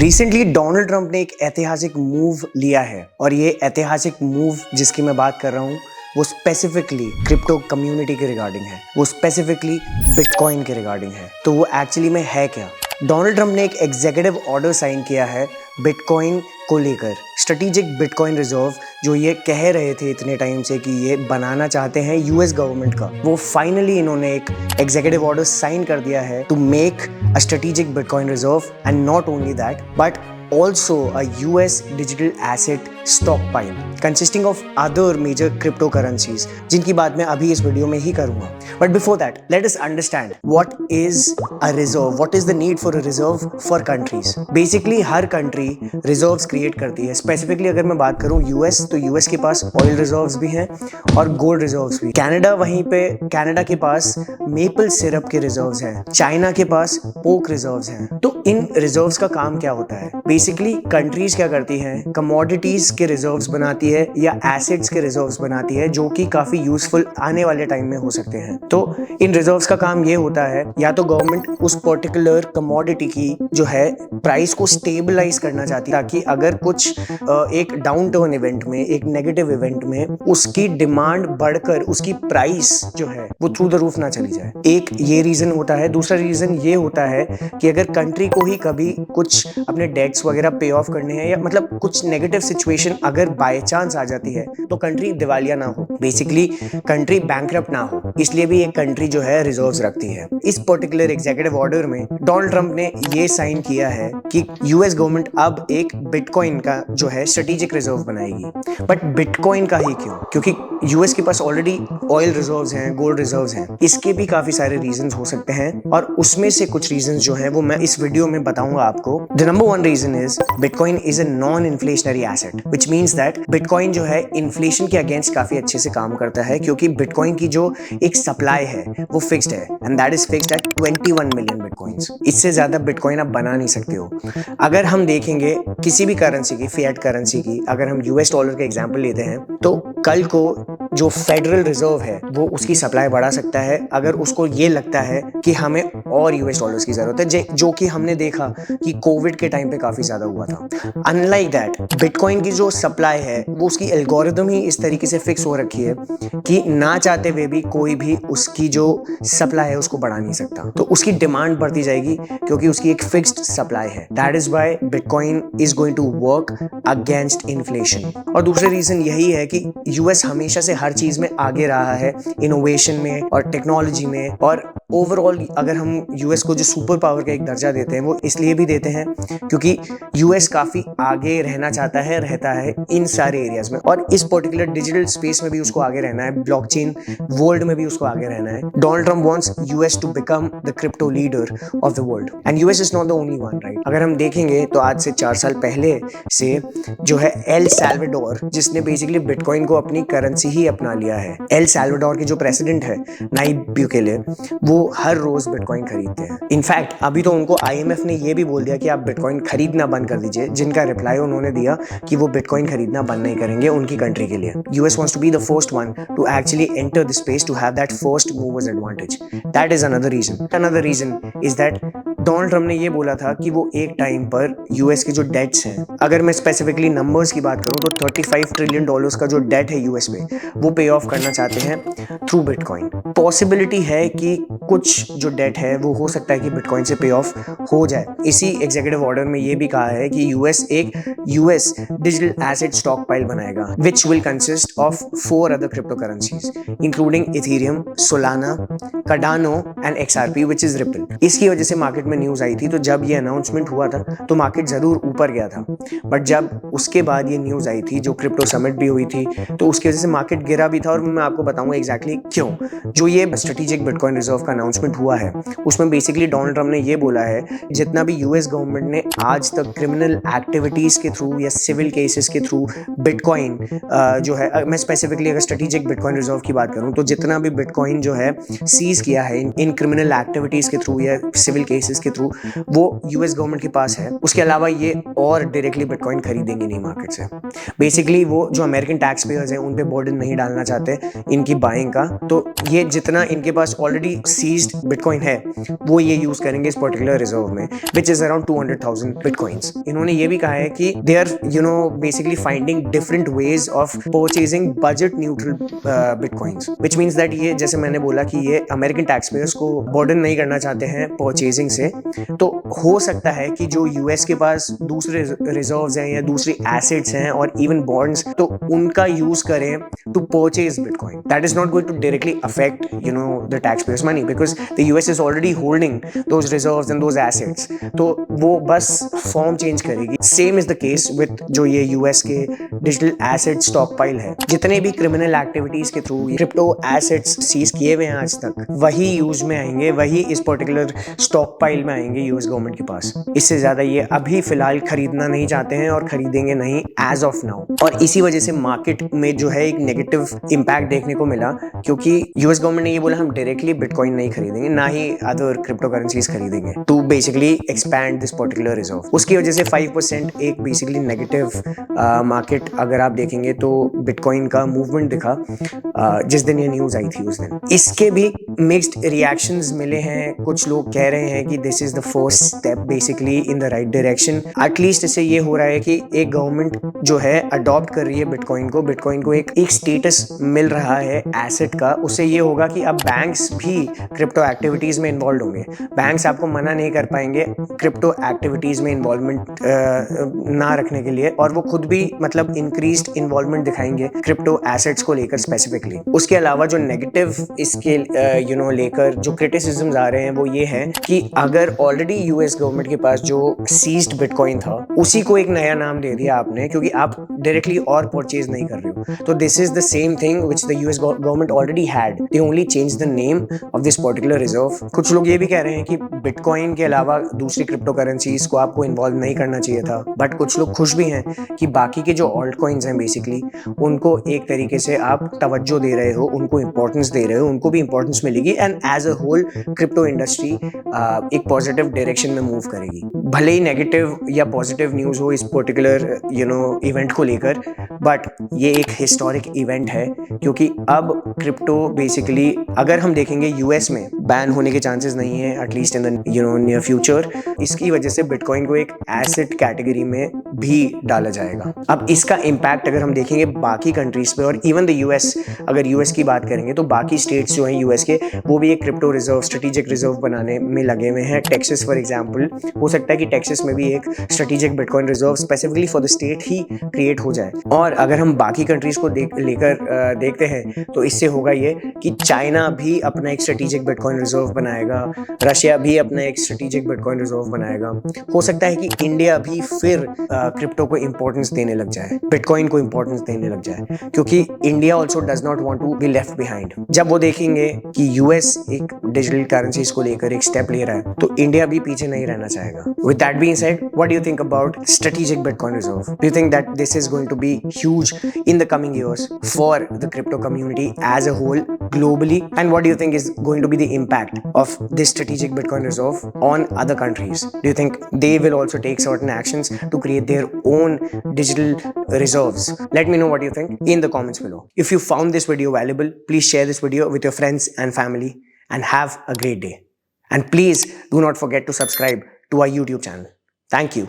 Recently Donald Trump ने एक ऐतिहासिक मूव लिया है और ये ऐतिहासिक मूव जिसकी मैं बात कर रहा हूँ वो स्पेसिफिकली क्रिप्टो कम्युनिटी के रिगार्डिंग है, वो स्पेसिफिकली बिटकॉइन के रिगार्डिंग है। तो वो एक्चुअली में है क्या? डोनाल्ड ट्रंप ने एक एग्जीक्यूटिव ऑर्डर साइन किया है बिटकॉइन को लेकर, स्ट्रेटेजिक बिटकॉइन रिजर्व जो ये कह रहे थे इतने टाइम से कि ये बनाना चाहते हैं यूएस गवर्नमेंट का, वो फाइनली इन्होंने एक एग्जीक्यूटिव ऑर्डर साइन कर दिया है to make a strategic bitcoin reserve and not only that but also a US digital asset stockpile consisting of other major cryptocurrencies जिनकी बात मैं अभी इस वीडियो में ही करूंगा। But before that, let us understand what is a reserve, what is the need for a reserve for countries। Basically her country reserves create करती है। Specifically अगर मैं बात करूं US, तो US के पास oil reserves भी हैं और gold reserves भी। Canada वहीं पे, Canada के पास maple syrup के reserves हैं, China के पास pork reserves हैं। तो इन reserves का काम क्या होता है? बेसिकली कंट्रीज क्या करती हैं, कमोडिटीज के रिजर्व्स बनाती है या एसेट्स के रिजर्व्स बनाती है जो कि काफी यूजफुल आने वाले टाइम में हो सकते हैं। तो इन रिजर्व्स का काम ये होता है या तो गवर्नमेंट उस पर्टिकुलर कमोडिटी की जो है प्राइस को स्टेबलाइज करना चाहती है ताकि अगर कुछ एक डाउन टर्न इवेंट में, एक नेगेटिव इवेंट में उसकी डिमांड बढ़कर उसकी प्राइस जो है वो थ्रू द रूफ ना चली जाए। एक ये रीजन होता है। दूसरा रीजन ये होता है कि अगर कंट्री को ही कभी कुछ अपने डेट्स वगैरह पे ऑफ करने हैं या मतलब कुछ नेगेटिव सिचुएशन अगर बाय चांस आ जाती है तो कंट्री दिवालिया ना हो, बेसिकली कंट्री बैंकरप्ट ना हो, इसलिए भी एक कंट्री जो है रिजर्व्स रखती है। इस पर्टिकुलर एग्जीक्यूटिव ऑर्डर में डोनाल्ड ट्रंप ने ये साइन किया है कि यूएस गवर्नमेंट अब एक बिटकॉइन का जो है स्ट्रेटेजिक रिजर्व बनाएगी। बट बिटकॉइन का ही क्यों? क्योंकि यूएस के पास ऑलरेडी ऑयल रिजर्व्स हैं, गोल्ड रिजर्व्स हैं। इसके भी काफी सारे रीजंस हो सकते हैं और उसमें से कुछ रीजंस जो हैं वो मैं इस वीडियो में बताऊंगा आपको। The number one reason is Bitcoin is a non-inflationary asset, which means that Bitcoin जो है इन्फ्लेशन के अगेंस्ट काफी अच्छे से काम करता है क्योंकि Bitcoin की जो एक सप्लाई है वो फिक्स्ड है and that is fixed at 21 million Bitcoins। इससे ज्यादा Bitcoin आप बना नहीं सकते हो। अगर हम देखेंगे किसी भी करेंसी की, फिएट करेंसी की, अगर हम यूएस डॉलर का एग्जांपल लेते हैं तो कल को जो फेडरल रिजर्व है वो उसकी सप्लाई बढ़ा सकता है अगर उसको ये लगता है कि हमें और यूएस डॉलर्स की जरूरत है, जो कि हमने देखा कि कोविड के टाइम पे काफी ज्यादा हुआ था। अनलाइक दैट बिटकॉइन की जो सप्लाई है वो उसकी एल्गोरिथम ही इस तरीके से फिक्स हो रखी है कि ना चाहते हुए भी कोई भी उसकी जो सप्लाई है उसको बढ़ा नहीं सकता। तो उसकी डिमांड बढ़ती जाएगी क्योंकि उसकी एक फिक्स्ड सप्लाई है। That is why bitcoin is going to work against inflation. और दूसरा रीजन यही है कि यूएस हमेशा से हर चीज में आगे रहा है, इनोवेशन में और टेक्नोलॉजी में। और ओवरऑल अगर हम यूएस को जो सुपर पावर का एक दर्जा देते हैं वो इसलिए भी देते हैं क्योंकि यूएस काफी आगे रहना चाहता है, रहता है इन सारे एरियाज में और इस पर्टिकुलर डिजिटल स्पेस में भी उसको आगे रहना है, ब्लॉकचेन वर्ल्ड में भी उसको आगे रहना है। Donald Trump wants US to become the crypto leader of the world and US is not the only one, right? अगर हम देखेंगे तो आज से 4 साल पहले से जो है एल सैल्वाडोर, जिसने बेसिकली बिटकॉइन को अपनी करेंसी ही अपना लिया है। एल सैल्वाडोर के जो प्रेसिडेंट है नाइब बुकेले, वो हर रोज बिटकॉइन खरीदते हैं। इनफैक्ट अभी तो उनको आईएमएफ ने ये भी बोल दिया कि आप बिटकॉइन खरीदना बंद कर दीजिए, जिनका रिप्लाई उन्होंने दिया कि वो बिटकॉइन खरीदना बंद नहीं करेंगे उनकी कंट्री के लिए। US wants to be the first one to actually enter the space to have that first movers advantage. That is another reason. Another reason is that Donald Trump ने ये बोला था कि वो एक टाइम पर यूएस के जो डेट्स हैं, अगर मैं स्पेसिफिकली नंबर्स की बात करूं तो $35 ट्रिलियन का जो डेट है यूएस में वो पे ऑफ करना चाहते हैं थ्रू बिटकॉइन। पॉसिबिलिटी है कि कुछ जो डेट है वो हो सकता है कि बिटकॉइन से पे ऑफ हो जाए। इसी एग्जीक्यूटिव ऑर्डर में ये भी कहा है कि यूएस एक US digital asset stockpile बनाएगा which will consist of 4 other crypto currencies including Ethereum, Solana, Cardano and XRP which is Ripple. इसकी वजह से मार्केट में न्यूज आई थी, तो जब ये अनाउंसमेंट हुआ था तो मार्केट जरूर ऊपर गया था, बट जब उसके बाद ये न्यूज आई थी, जो क्रिप्टो समिट भी हुई थी, तो उसकी वजह से मार्केट गिरा भी था और मैं आपको बताऊंगा एग्जैक्टली क्यों। जो ये स्ट्रेटेजिक बिटकॉइन रिजर्व का अनाउंसमेंट हुआ है उसमें बेसिकली डोनाल्ड ट्रंप ने ये बोला है जितना भी यूएस गवर्नमेंट ने आज तक क्रिमिनल एक्टिविटीज के थ्रू या सिविल केसेस के थ्रू बिटकॉइन जो है, मैं स्पेसिफिकली अगर स्ट्रेटेजिक बिटकॉइन रिजर्व की बात करूं तो जितना भी बिटकॉइन जो है सीज किया है इन क्रिमिनल एक्टिविटीज के थ्रू या सिविल केसेस के थ्रू वो यूएस गवर्नमेंट के पास है। उसके अलावा ये और डायरेक्टली बिटकॉइन खरीदेंगे नहीं मार्केट से। बेसिकली वो जो अमेरिकन टैक्स पेयर्स हैं उन पे बर्डन नहीं डालना चाहते इनकी बाइंग का, तो ये जितना इनके पास ऑलरेडी सीज्ड बिटकॉइन है वो ये यूज करेंगे इस पर्टिकुलर रिजर्व में, विच इज अराउंड 200,000 बिटकॉइंस। इन्होंने ये भी कहा है कि they are basically finding different ways of purchasing budget neutral bitcoins, which means that ये जैसे मैंने बोला कि ये अमेरिकन टैक्स पेयर्स को बर्डन नहीं करना चाहते हैं परचेजिंग से। तो हो सकता है कि जो यूएस के पास दूसरे रिजर्व्स हैं या दूसरी एसेट्स हैं और इवन बॉन्ड्स, तो उनका यूज करें to purchase bitcoin. That is not going to directly affect the tax payers money because the US is already holding those reserves and those assets. तो वो बस फॉर्म चेंज करेगी। Same is the case with जो ये US के digital asset stock pile है। जितने भी क्रिमिनल एक्टिविटीज के थ्रू क्रिप्टो एसेट्स सीज किए हुए हैं आज तक, वही यूज में आएंगे, वही इस पर्टिकुलर स्टॉक पाइल में आएंगे यूएस गवर्नमेंट के पास। इससे ज्यादा ये अभी फिलहाल खरीदना नहीं चाहते हैं और खरीदेंगे नहीं एज ऑफ नाउ। और इसी वजह से मार्केट में जो है एक नेगेटिव इंपैक्ट देखने को मिला, क्योंकि यूएस गवर्नमेंट ने ये बोला हम डायरेक्टली बिटकॉइन नहीं खरीदेंगे, ना ही अदर क्रिप्टो करेंसीज खरीदेंगे to basically expand this particular reserve. उसकी वजह से 5% एक बेसिकली नेगेटिव मार्केट अगर आप देखेंगे तो बिटकॉइन का मूवमेंट दिखा जिस दिन ये न्यूज आई थी उस दिन। इसके भी मिक्स्ड रिएक्शंस मिले हैं। कुछ लोग कह रहे हैं कि this is the first step basically in the right direction. At least इससे ये हो रहा है कि एक गवर्नमेंट जो है अडॉप्ट कर रही है बिटकॉइन को एक स्टेटस मिल रहा है एसेट का। उससे ये होगा कि अब बैंक्स भी क्रिप्टो एक्टिविटीज में इन्वॉल्व होंगे। बैंक्स आपको मना नहीं कर पाएंगे क्रिप्टो एक्टिविटीज में इन्वॉल्वमेंट ना रखने के लिए, और वो खुद भी मतलब इंक्रीज्ड इन्वॉल्वमेंट दिखाएंगे क्रिप्टो एसेट्स को लेकर स्पेसिफिकली। उसके अलावा जो नेगेटिव इसके लेकर जो क्रिटिसिज्म्स आ रहे हैं वो ये है कि अगर ऑलरेडी यूएस गवर्नमेंट के पास जो सीज्ड बिटकॉइन था उसी को एक नया नाम दे दिया आपने, क्योंकि आप डायरेक्टली और परचेज नहीं कर रहे हो, तो this is the same thing which the US government already had, they only change the name of this particular reserve. कुछ लोग ये भी कह रहे हैं कि बिटकॉइन के अलावा दूसरी क्रिप्टो करेंसीज को आपको इन्वॉल्व नहीं करना चाहिए था, बट कुछ लोग खुश भी हैं कि बाकी के जो ऑल्ट कॉइन्स हैं बेसिकली उनको एक तरीके से आप तवज्जो दे रहे हो, उनको इंपॉर्टेंस दे रहे हो, उनको भी इंपॉर्टेंस मिलेगी and as a whole crypto industry एक पॉजिटिव डायरेक्शन में मूव करेगी। भले ही नेगेटिव या पॉजिटिव न्यूज हो इस पर्टिकुलर इवेंट को लेकर, बट ये एक हिस्टोरिक इवेंट है, क्योंकि अब क्रिप्टो बेसिकली अगर हम देखेंगे यूएस में बैन होने के चांसेस नहीं है at least in the near future. इसकी वजह से बिटकॉइन को एक एसेट कैटेगरी में भी डाला जाएगा। अब इसका इम्पैक्ट अगर हम देखेंगे बाकी कंट्रीज पे और इवन द यूएस, अगर यूएस की बात करेंगे तो बाकी स्टेट्स जो हैं यूएस के वो भी एक क्रिप्टो रिजर्व, स्ट्रेटेजिक रिजर्व बनाने में लगे हुए हैं। टेक्सास फॉर एग्जांपल, हो सकता है कि टेक्सास में भी एक strategic bitcoin reserve specifically for the state he create हो जाए। और अगर हम बाकी कंट्रीज को देखते हैं तो इससे होगा ये कि चाइना भी अपना एक स्ट्रेटेजिक बिटकॉइन रिजर्व बनाएगा, रशिया भी अपना एक स्ट्रेटेजिक बिटकॉइन रिजर्व बनाएगा। हो सकता है कि इंडिया भी फिर क्रिप्टो को इंपॉर्टेंस देने लग जाए, बिटकॉइन को इंपॉर्टेंस देने लग जाए, क्योंकि India also does not want to be left behind. जब वो देखेंगे कि यूएस एक डिजिटल करेंसीज को लेकर एक स्टेप ले रहा है तो इंडिया भी पीछे नहीं रहना चाहेगा। With that being said, what do you think about strategic bitcoin reserve? Do you think that this is going to be huge in the coming years for the crypto community as a whole globally, and what do you think is going to be the impact of this strategic Bitcoin reserve on other countries? Do you think they will also take certain actions to create their own digital reserves? Let me know what you think in the comments below. If you found this video valuable, please share this video with your friends and family and have a great day. And please do not forget to subscribe to our YouTube channel. Thank you.